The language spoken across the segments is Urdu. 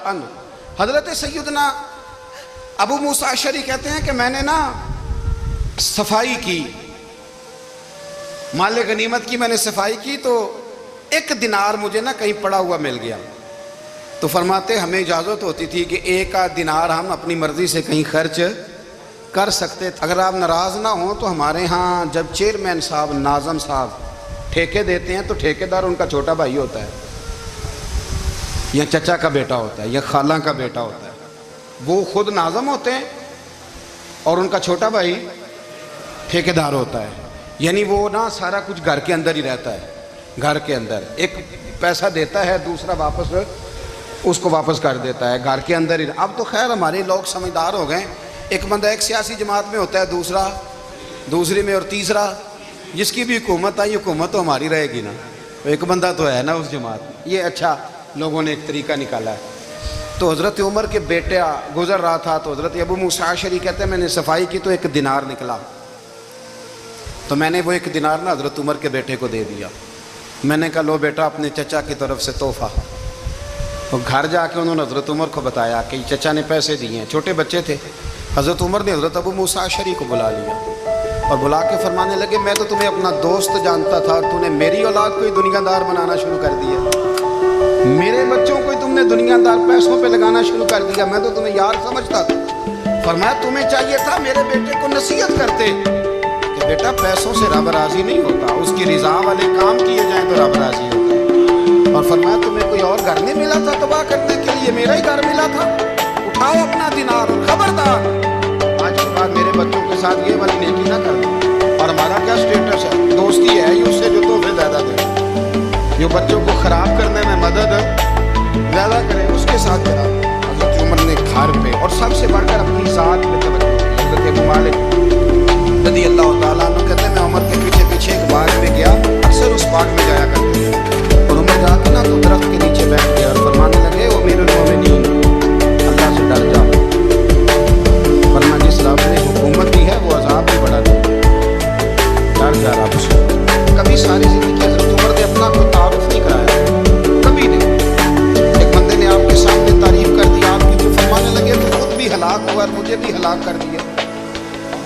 عنہ۔ حضرت سیدنا ابو موسیٰ اشعری کہتے ہیں کہ میں نے نا صفائی کی، مال غنیمت کی میں نے صفائی کی، تو 1 دینار مجھے نا کہیں پڑا ہوا مل گیا، تو فرماتے ہمیں اجازت ہوتی تھی کہ 1 دینار ہم اپنی مرضی سے کہیں خرچ کر سکتے تھے۔ اگر آپ ناراض نہ ہوں تو ہمارے ہاں جب چیئرمین صاحب، ناظم صاحب ٹھیکے دیتے ہیں تو ٹھیکیدار ان کا چھوٹا بھائی ہوتا ہے، یا چچا کا بیٹا ہوتا ہے، یا خالہ کا بیٹا ہوتا ہے، وہ خود ناظم ہوتے ہیں اور ان کا چھوٹا بھائی ٹھیکیدار ہوتا ہے، یعنی وہ نا سارا کچھ گھر کے اندر ہی رہتا ہے، گھر کے اندر ایک پیسہ دیتا ہے، دوسرا واپس اس کو واپس کر دیتا ہے، گھر کے اندر ہی۔ اب تو خیر ہمارے لوگ سمجھدار ہو گئے، ایک بندہ ایک سیاسی جماعت میں ہوتا ہے، دوسرا دوسری میں، اور تیسرا جس کی بھی حکومت آئی، حکومت تو ہماری رہے گی نا، ایک بندہ تو ہے نا اس جماعت میں۔ یہ اچھا لوگوں نے ایک طریقہ نکالا ہے۔ تو حضرت عمر کے بیٹا گزر رہا تھا، تو حضرت ابو موسیٰ اشعری کہتے ہیں میں نے صفائی کی تو 1 دینار نکلا، تو میں نے وہ 1 دینار نا حضرت عمر کے بیٹے کو دے دیا۔ میں نے کہا لو بیٹا اپنے چچا کی طرف سے تحفہ۔ تو گھر جا کے انہوں نے حضرت عمر کو بتایا کہ چچا نے پیسے دیے ہیں، چھوٹے بچے تھے۔ حضرت عمر نے حضرت ابو موسیٰ اشعری کو بلا لیا اور بلا کے فرمانے لگے میں تو تمہیں اپنا دوست جانتا تھا، تو نے میری اولاد کو ہی دنیا دار بنانا شروع کر دیا، میرے بچوں کو ہی تم نے دنیا دار پیسوں پہ لگانا شروع کر دیا، میں تو تمہیں یار سمجھتا تھا۔ فرمایا تمہیں چاہیے تھا میرے بیٹے کو نصیحت کرتے کہ بیٹا پیسوں سے رب راضی نہیں ہوتا، اس کی رضا والے کام کیے جائیں تو رب راضی ہوتا ہے۔ اور فرمایا تمہیں کوئی اور گھر نہیں ملا تھا تباہ کرنے کے لیے، میرا ہی گھر ملا تھا، اٹھاؤ اپنا دینار اور خبردار آج کے بعد میرے بچوں کے ساتھ یہ والی نیکی نہ کرنا۔ اور ہمارا کیا سٹیٹس ہے؟ دوستی ہے ہی اس سے جو تحفے زیادہ دے، جو بچوں کو خراب کرنے میں مدد زیادہ کرے اس کے ساتھ کرا۔ حضرت عمر نے گھر پہ اور سب سے بڑھ کر اپنی ذات پہ توجہ کی۔ حضرت ابو مالک رضی اللہ تعالیٰ عنہ کہتے ہیں میں عمر کے پیچھے پیچھے ایک باغ میں گیا، اکثر اس باغ میں جایا کرتے تھے، اور عمر جا کے نا تو درخت کے نیچے بیٹھ گیا اور فرمانے لگے او امیر المومنین اللہ سے ڈر جا، ورنہ جس رب نے حکومت دی ہے وہ عذاب بھی بڑا دے، ڈر جا رب سے۔ کبھی ساری زندگی حضرت عمر نے اپنا کوئی تعارف نہیں کرایا، کبھی نہیں۔ ایک بندے نے آپ کے سامنے تعریف کر دی آپ کی، تو فرمانے لگے تو خود بھی ہلاک ہوا اور مجھے بھی ہلاک کر دیا،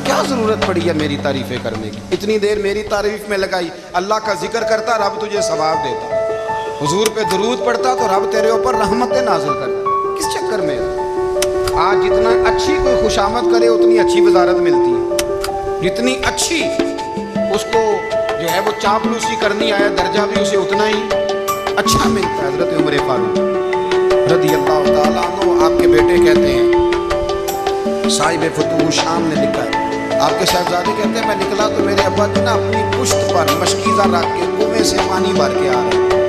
کیا ضرورت پڑی ہے میری تعریفیں کرنے کی؟ اتنی دیر میری تعریف میں لگائی، اللہ کا ذکر کرتا رب تجھے ثواب دیتا، حضور پہ درود پڑھتا تو رب تیرے اوپر رحمتیں نازل کرتا، کس چکر میں؟ آج جتنا اچھی کوئی خوشامد کرے اتنی اچھی وزارت ملتی ہے، جتنی اچھی اس کو جو ہے وہ چاپلوسی کرنی آیا درجہ بھی اسے اتنا ہی اچھا ملتا ہے۔ حضرت عمر فاروق رضی اللہ تعالیٰ عنہ آپ کے بیٹے کہتے ہیں، صاحب فتوح شام نے لکھا ہے، آپ کے صاحبزادے کہتے ہیں میں نکلا تو میرے ابا کی نا اپنی پشت پر مشکیزہ رکھ کے کنویں سے پانی بھر کے آ رہے ہیں،